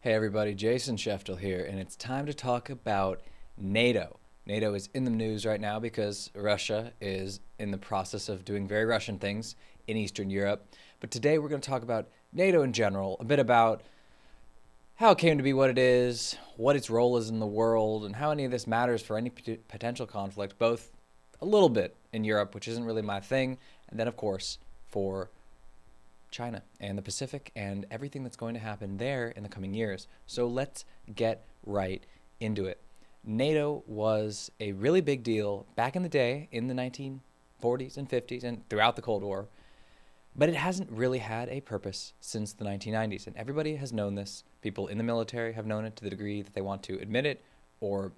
Hey everybody, Jason Sheftel here, and it's time to talk about NATO. NATO is in the news right now because Russia is in the process of doing very Russian things in Eastern Europe. But today we're going to talk about NATO in general, a bit about how it came to be what it is, what its role is in the world, and how any of this matters for any potential conflict, both a little bit in Europe, which isn't really my thing, and then, of course, for China and the Pacific and everything that's going to happen there in the coming years. So let's get right into it. NATO was a really big deal back in the day in the 1940s and 50s and throughout the Cold War, but it hasn't really had a purpose since the 1990s. And everybody has known this. People in the military have known it to the degree that they want to admit it, or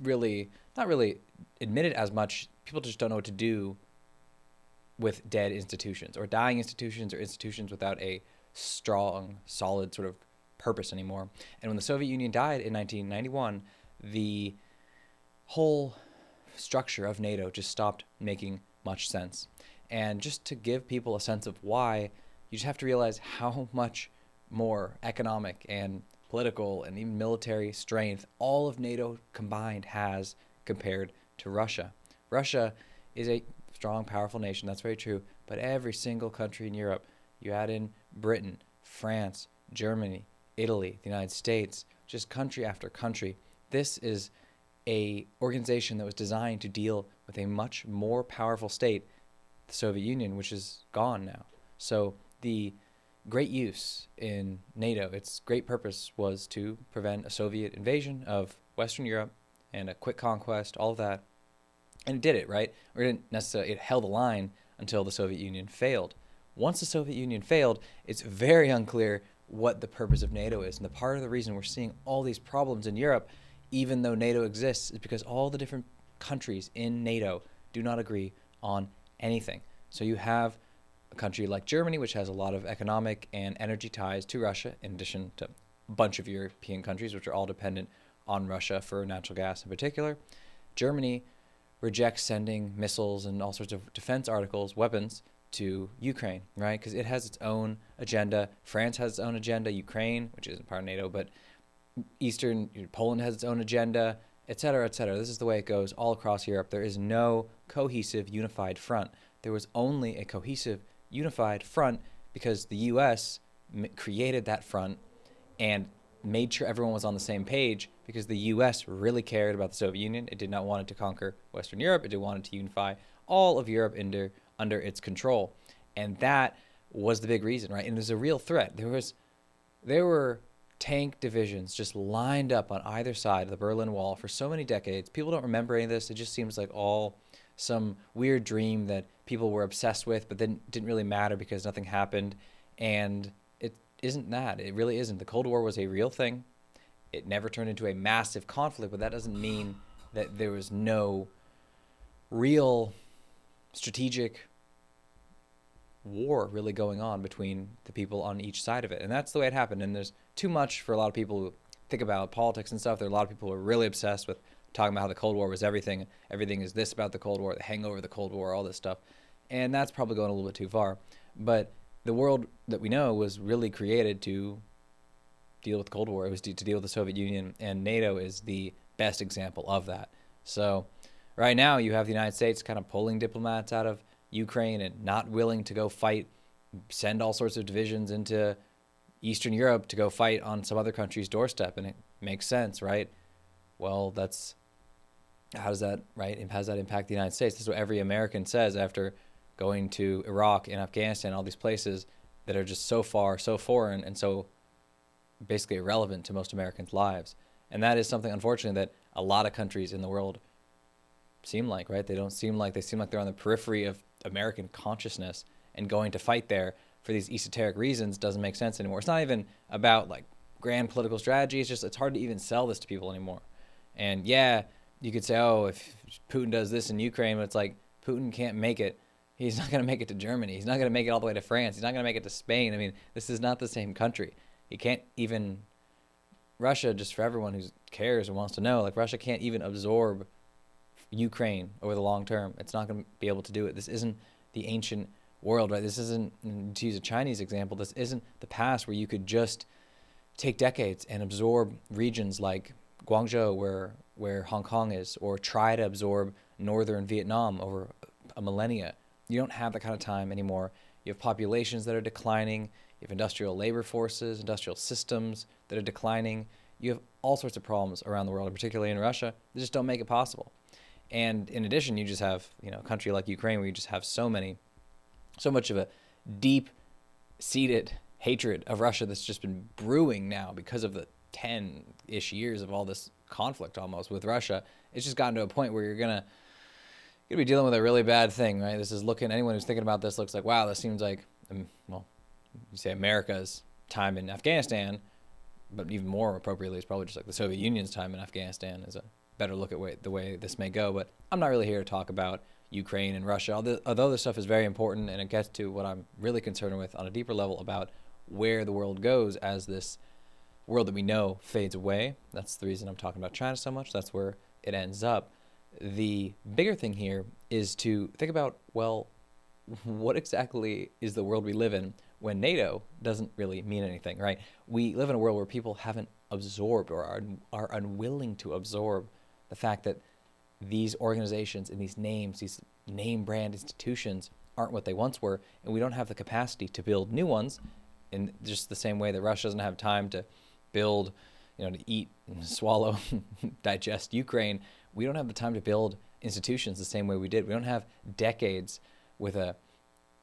really, not really admit it as much. People just don't know what to do with dead institutions or dying institutions or institutions without a strong, solid sort of purpose anymore. And when the Soviet Union died in 1991, the whole structure of NATO just stopped making much sense. And just to give people a sense of why, you just have to realize how much more economic and political and even military strength all of NATO combined has compared to Russia. Russia is a strong, powerful nation. That's very true. But every single country in Europe, you add in Britain, France, Germany, Italy, the United States, just country after country. This is a organization that was designed to deal with a much more powerful state, the Soviet Union, which is gone now. So the great use in NATO, its great purpose was to prevent a Soviet invasion of Western Europe and a quick conquest, all of that. And it did it, right? Or it didn't necessarily, it held the line until the Soviet Union failed. Once the Soviet Union failed, it's very unclear what the purpose of NATO is. And the part of the reason we're seeing all these problems in Europe, even though NATO exists, is because all the different countries in NATO do not agree on anything. So you have a country like Germany, which has a lot of economic and energy ties to Russia, in addition to a bunch of European countries, which are all dependent on Russia for natural gas in particular. Germany rejects sending missiles and all sorts of defense articles, weapons, to Ukraine, right? Because it has its own agenda. France has its own agenda. Ukraine, which isn't part of NATO, but Eastern Poland has its own agenda, et cetera, et cetera. This is the way it goes all across Europe. There is no cohesive, unified front. There was only a cohesive, unified front because the U.S. created that front and made sure everyone was on the same page because the U.S. really cared about the Soviet Union. It did not want it to conquer Western Europe. It did want it to unify all of Europe under its control. And that was the big reason, right? And it was a real threat. There were tank divisions just lined up on either side of the Berlin Wall for so many decades. People don't remember any of this. It just seems like all some weird dream that people were obsessed with, but then didn't really matter because nothing happened. And isn't that. It really isn't. The Cold War was a real thing. It never turned into a massive conflict, but that doesn't mean that there was no real strategic war really going on between the people on each side of it. And that's the way it happened. And there's too much for a lot of people who think about politics and stuff. There are a lot of people who are really obsessed with talking about how the Cold War was everything. Everything is this about the Cold War, the hangover of the Cold War, all this stuff. And that's probably going a little bit too far. But the world that we know was really created to deal with the Cold War. It was to deal with the Soviet Union, and NATO is the best example of that. So right now you have the United States kind of pulling diplomats out of Ukraine and not willing to go fight, send all sorts of divisions into Eastern Europe to go fight on some other country's doorstep, and it makes sense, right? Well, how does that impact the United States? This is what every American says after going to Iraq and Afghanistan, all these places that are just so far, so foreign, and so basically irrelevant to most Americans' lives. And that is something, unfortunately, that a lot of countries in the world seem like, right? They seem like they're on the periphery of American consciousness, and going to fight there for these esoteric reasons doesn't make sense anymore. It's not even about like grand political strategy. It's hard to even sell this to people anymore. And yeah, you could say, oh, if Putin does this in Ukraine, but it's like Putin can't make it. He's not going to make it to Germany. He's not going to make it all the way to France. He's not going to make it to Spain. I mean, this is not the same country. He can't even, Russia, just for everyone who cares and wants to know, like Russia can't even absorb Ukraine over the long term. It's not going to be able to do it. This isn't the ancient world, right? This isn't, to use a Chinese example, this isn't the past where you could just take decades and absorb regions like Guangzhou, where Hong Kong is, or try to absorb northern Vietnam over a millennia. You don't have that kind of time anymore. You have populations that are declining. You have industrial labor forces, industrial systems that are declining. You have all sorts of problems around the world, and particularly in Russia, that just don't make it possible. And in addition, you just have, a country like Ukraine where you just have so much of a deep seated hatred of Russia that's just been brewing now because of the 10-ish years of all this conflict almost with Russia. It's just gotten to a point where you're gonna be dealing with a really bad thing, right? This is anyone who's thinking about this looks like, wow, this seems like, well, you say America's time in Afghanistan, but even more appropriately, it's probably just like the Soviet Union's time in Afghanistan is a better look at the way this may go. But I'm not really here to talk about Ukraine and Russia, although this stuff is very important, and it gets to what I'm really concerned with on a deeper level about where the world goes as this world that we know fades away. That's the reason I'm talking about China so much. That's where it ends up. The bigger thing here is to think about, well, what exactly is the world we live in when NATO doesn't really mean anything, right? We live in a world where people haven't absorbed or are unwilling to absorb the fact that these organizations and these names, these name brand institutions aren't what they once were, and we don't have the capacity to build new ones in just the same way that Russia doesn't have time to build, to eat and swallow, digest Ukraine. We don't have the time to build institutions the same way we did. We don't have decades with a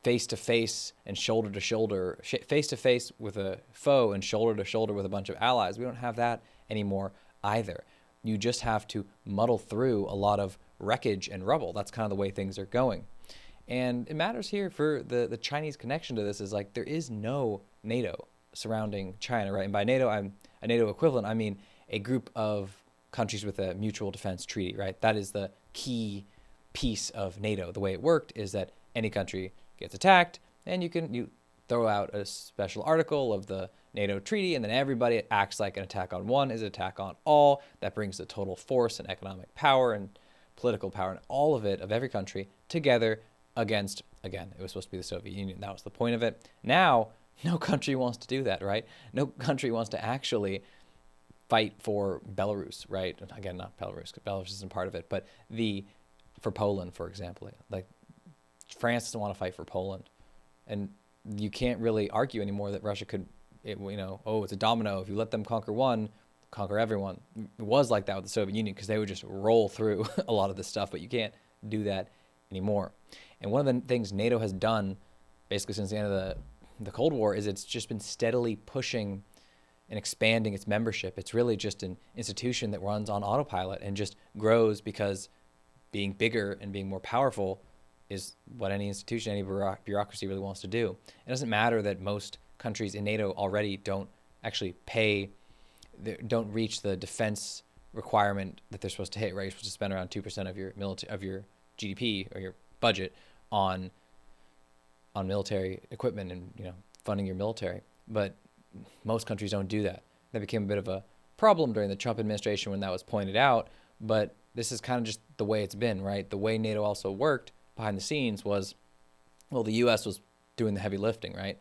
face-to-face and shoulder-to-shoulder, face-to-face with a foe and shoulder-to-shoulder with a bunch of allies. We don't have that anymore either. You just have to muddle through a lot of wreckage and rubble. That's kind of the way things are going. And it matters here for the Chinese connection to this is like there is no NATO surrounding China, right? And by NATO, a NATO equivalent, I mean a group of countries with a mutual defense treaty, right? That is the key piece of NATO. The way it worked is that any country gets attacked, and you throw out a special article of the NATO treaty, and then everybody acts like an attack on one is an attack on all. That brings the total force and economic power and political power and all of it, of every country, together against, again, it was supposed to be the Soviet Union. That was the point of it. Now, no country wants to do that, right? No country wants to actually fight for Belarus, right? Again, not Belarus, because Belarus isn't part of it, but for Poland, for example. Like, France doesn't want to fight for Poland. And you can't really argue anymore that Russia could, it's a domino. If you let them conquer one, conquer everyone. It was like that with the Soviet Union because they would just roll through a lot of this stuff, but you can't do that anymore. And one of the things NATO has done basically since the end of the Cold War is it's just been steadily pushing and expanding its membership. It's really just an institution that runs on autopilot and just grows because being bigger and being more powerful is what any institution, any bureaucracy really wants to do. It doesn't matter that most countries in NATO already don't actually don't reach the defense requirement that they're supposed to hit, right? You're supposed to spend around 2% of your GDP or your budget on military equipment and funding your military. But most countries don't do that. That became a bit of a problem during the Trump administration when that was pointed out, but this is kind of just the way it's been, right? The way NATO also worked behind the scenes was, well, the U.S. was doing the heavy lifting, right?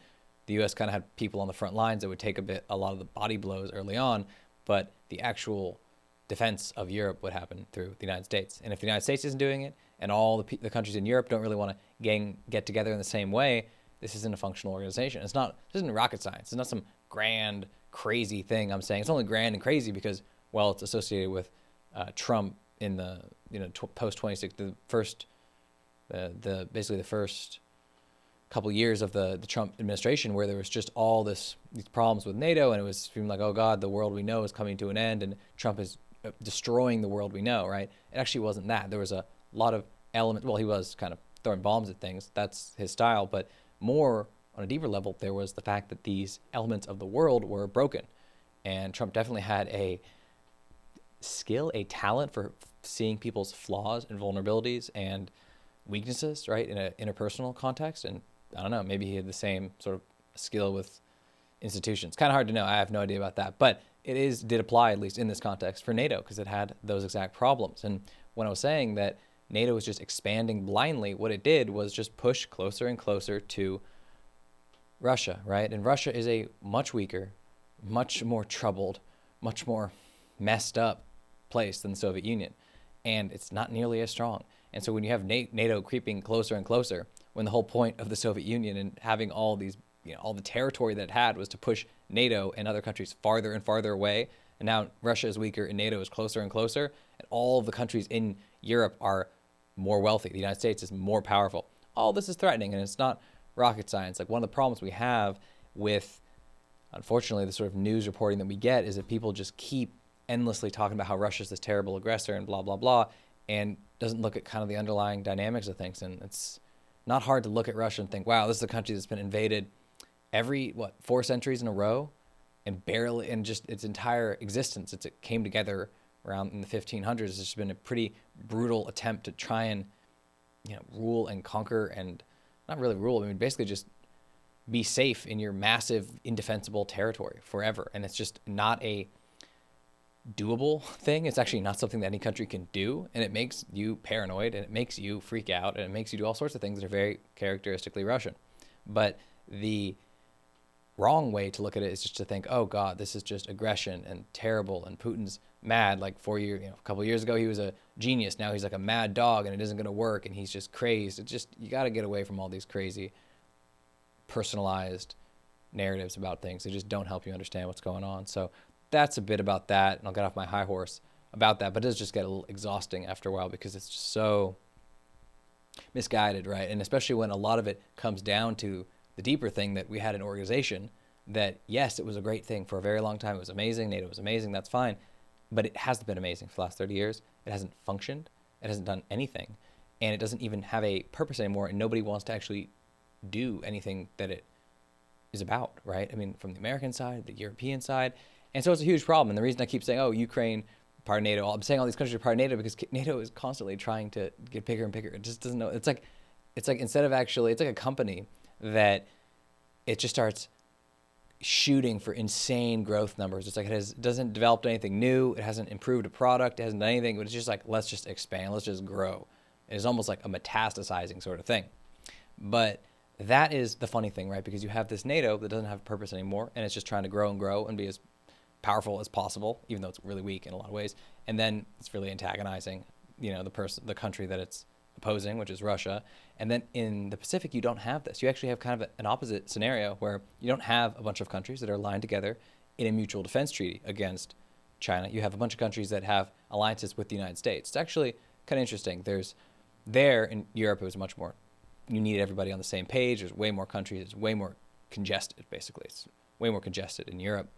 The U.S. kind of had people on the front lines that would take a lot of the body blows early on, but the actual defense of Europe would happen through the United States. And if the United States isn't doing it, and all the countries in Europe don't really want to get together in the same way, this isn't a functional organization. This isn't rocket science. It's not some grand, crazy thing I'm saying. It's only grand and crazy because, well, it's associated with Trump in the post-2016, basically the first couple years of the Trump administration, where there was just all these problems with NATO, and it was feeling like, oh God, the world we know is coming to an end, and Trump is destroying the world we know, right? It actually wasn't that. There was a lot of elements. Well, he was kind of throwing bombs at things. That's his style, but more on a deeper level, there was the fact that these elements of the world were broken, and Trump definitely had a skill, a talent for seeing people's flaws and vulnerabilities and weaknesses, right, in an interpersonal context. And I don't know, maybe he had the same sort of skill with institutions. Kind of hard to know. I have no idea about that, but it did apply, at least in this context, for NATO, because it had those exact problems. And when I was saying that NATO was just expanding blindly, what it did was just push closer and closer to Russia, right? And Russia is a much weaker, much more troubled, much more messed up place than the Soviet Union. And it's not nearly as strong. And so when you have NATO creeping closer and closer, when the whole point of the Soviet Union and having all these, all the territory that it had was to push NATO and other countries farther and farther away, and now Russia is weaker and NATO is closer and closer, and all of the countries in Europe are more wealthy. The United States is more powerful. All this is threatening, and it's not rocket science. Like, one of the problems we have with, unfortunately, the sort of news reporting that we get is that people just keep endlessly talking about how Russia's this terrible aggressor and blah, blah, blah, and doesn't look at kind of the underlying dynamics of things. And it's not hard to look at Russia and think, wow, this is a country that's been invaded every, 4 centuries in a row, and barely, in just its entire existence, it came together around in the 1500s. It's just been a pretty brutal attempt to try and, rule and conquer, and not really rule, I mean, basically just be safe in your massive, indefensible territory forever. And it's just not a doable thing. It's actually not something that any country can do, and it makes you paranoid, and it makes you freak out, and it makes you do all sorts of things that are very characteristically Russian. But the wrong way to look at it is just to think, oh God, this is just aggression and terrible, and Putin's mad. Like, a couple of years ago he was a genius, now he's like a mad dog and it isn't going to work and he's just crazed. It's just, you got to get away from all these crazy personalized narratives about things. They just don't help you understand what's going on. So that's a bit about that, and I'll get off my high horse about that, but it does just get a little exhausting after a while because it's just so misguided, right? And especially when a lot of it comes down to the deeper thing that we had an organization that, yes, it was a great thing for a very long time. It was amazing. NATO was amazing. That's fine. But it hasn't been amazing for the last 30 years. It hasn't functioned. It hasn't done anything. And it doesn't even have a purpose anymore. And nobody wants to actually do anything that it is about, right? I mean, from the American side, the European side. And so it's a huge problem. And the reason I keep saying, oh, Ukraine, part of NATO, I'm saying all these countries are part of NATO because NATO is constantly trying to get bigger and bigger. It just doesn't know. It's like instead of actually, it's like a company that it just starts shooting for insane growth numbers. It's like it doesn't develop anything new. It hasn't improved a product. It hasn't done anything, but it's just like, let's just expand. Let's just grow. It's almost like a metastasizing sort of thing. But that is the funny thing, right? Because you have this NATO that doesn't have a purpose anymore, and it's just trying to grow and be as powerful as possible, even though it's really weak in a lot of ways. And then it's really antagonizing, the country that it's opposing, which is Russia. And then in the Pacific, you don't have this. You actually have kind of an opposite scenario where you don't have a bunch of countries that are aligned together in a mutual defense treaty against China. You have a bunch of countries that have alliances with the United States. It's actually kind of interesting. There in Europe, it was much more, you needed everybody on the same page. There's way more countries. It's way more congested, basically. It's way more congested in Europe.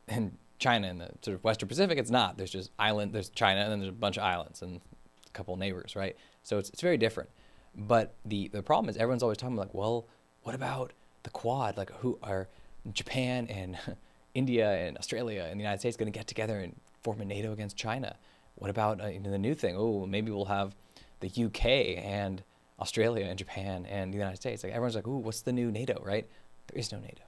And China in the sort of Western Pacific, it's not. There's just there's China, and then there's a bunch of islands and a couple of neighbors, right? So it's very different. But the problem is everyone's always talking like, well, what about the Quad? Like, who are Japan and India and Australia and the United States going to get together and form a NATO against China? What about the new thing? Oh, maybe we'll have the UK and Australia and Japan and the United States. Like, everyone's like, ooh, what's the new NATO, right? There is no NATO.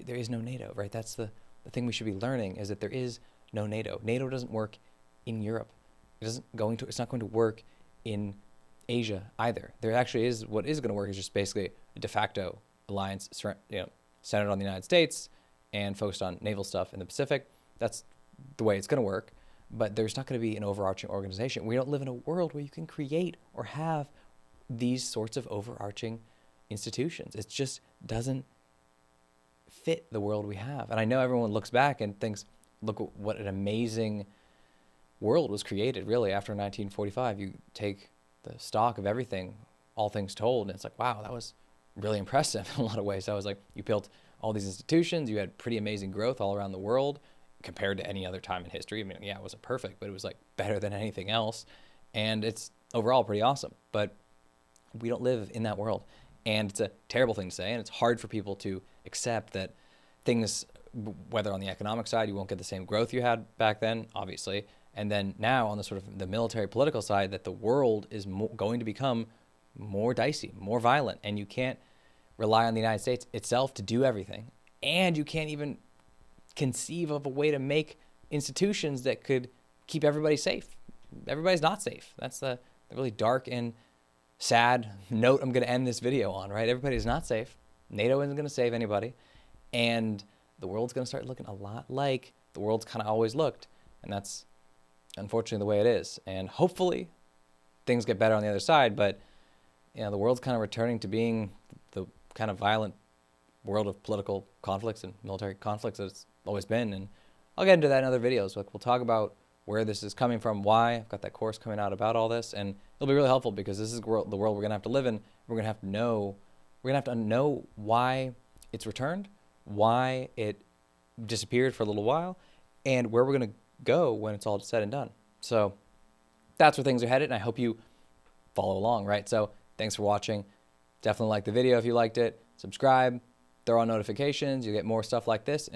There is no NATO, right? That's the thing we should be learning, is that there is no NATO. NATO doesn't work in Europe. It's not going to work in Asia either. There actually is, what is going to work is just basically a de facto alliance, centered on the United States and focused on naval stuff in the Pacific. That's the way it's going to work. But there's not going to be an overarching organization. We don't live in a world where you can create or have these sorts of overarching institutions. It just doesn't fit the world we have. And I know everyone looks back and thinks, look what an amazing world was created really after 1945. You take the stock of everything, all things told, and it's like, wow, that was really impressive in a lot of ways. I was like, you built all these institutions, you had pretty amazing growth all around the world compared to any other time in history. I mean, yeah, it wasn't perfect, but it was like better than anything else. And it's overall pretty awesome. But we don't live in that world. And it's a terrible thing to say, and it's hard for people to accept that things, whether on the economic side, you won't get the same growth you had back then, obviously, and then now on the sort of the military political side, that the world is going to become more dicey, more violent, and you can't rely on the United States itself to do everything, and you can't even conceive of a way to make institutions that could keep everybody safe. Everybody's not safe. That's the really dark and sad note I'm going to end this video on, right? Everybody's not safe. NATO isn't going to save anybody. And the world's going to start looking a lot like the world's kind of always looked. And that's unfortunately the way it is. And hopefully things get better on the other side. But, the world's kind of returning to being the kind of violent world of political conflicts and military conflicts that it's always been. And I'll get into that in other videos. Like, we'll talk about where this is coming from, why. I've got that course coming out about all this, and it'll be really helpful because this is the world we're going to have to live in. We're going to have to know why it's returned, why it disappeared for a little while, and where we're going to go when it's all said and done. So that's where things are headed, and I hope you follow along, right? So thanks for watching. Definitely like the video if you liked it. Subscribe, throw on notifications. You'll get more stuff like this. And